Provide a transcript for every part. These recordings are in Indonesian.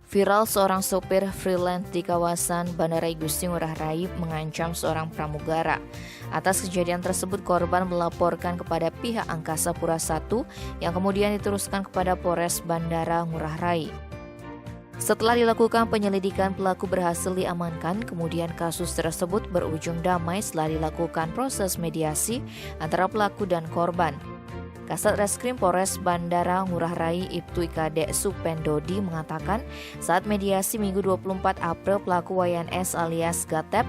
Viral seorang sopir freelance di kawasan Bandara Igusti Ngurah Rai mengancam seorang pramugara. Atas kejadian tersebut, korban melaporkan kepada pihak Angkasa Pura I yang kemudian diteruskan kepada Polres Bandara Ngurah Rai. Setelah dilakukan penyelidikan, pelaku berhasil diamankan, kemudian kasus tersebut berujung damai setelah dilakukan proses mediasi antara pelaku dan korban. Kasat Reskrim Polres Bandara Ngurah Rai Ibtu IKD Supendodi mengatakan saat mediasi Minggu 24 April pelaku WNS alias Gatep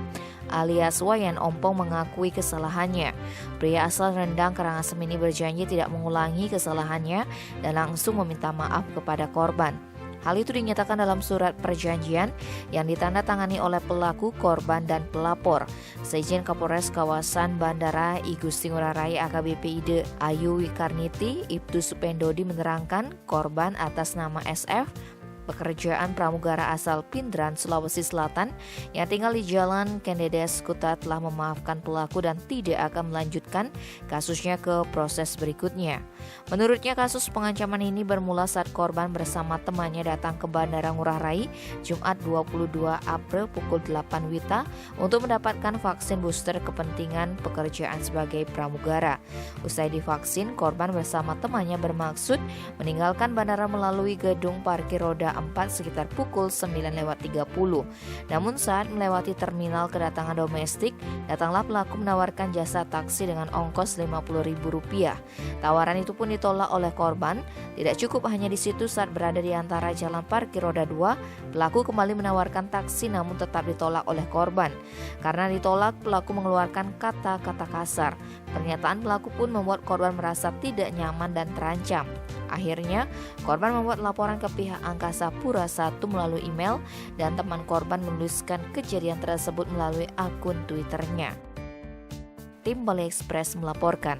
alias Wayan Ompong mengakui kesalahannya. Pria asal Rendang Karangasem ini berjanji tidak mengulangi kesalahannya dan langsung meminta maaf kepada korban. Hal itu dinyatakan dalam surat perjanjian yang ditandatangani oleh pelaku, korban, dan pelapor. Seizin Kapolres Kawasan Bandara Igusti Ngurah Rai AKBP Ide Ayu Wikarniti, Ibtu Supendodi menerangkan korban atas nama SF, pekerjaan pramugara asal Pindrang, Sulawesi Selatan yang tinggal di Jalan Kendedes Kuta telah memaafkan pelaku dan tidak akan melanjutkan kasusnya ke proses berikutnya. Menurutnya kasus pengancaman ini bermula saat korban bersama temannya datang ke Bandara Ngurah Rai Jumat 22 April pukul 8 WITA untuk mendapatkan vaksin booster kepentingan pekerjaan sebagai pramugara. Usai divaksin, korban bersama temannya bermaksud meninggalkan bandara melalui gedung parkir roda 4 sekitar pukul 9.30. Namun saat melewati terminal kedatangan domestik, datanglah pelaku menawarkan jasa taksi dengan ongkos Rp50.000. Tawaran itu pun ditolak oleh korban. Tidak cukup hanya di situ, saat berada di antara jalan parkir roda 2, pelaku kembali menawarkan taksi namun tetap ditolak oleh korban. Karena ditolak, pelaku mengeluarkan kata-kata kasar. Pernyataan pelaku pun membuat korban merasa tidak nyaman dan terancam. Akhirnya, korban membuat laporan ke pihak Angkasa Pura I melalui email dan teman korban menuliskan kejadian tersebut melalui akun Twitternya. Tim Bali Express melaporkan.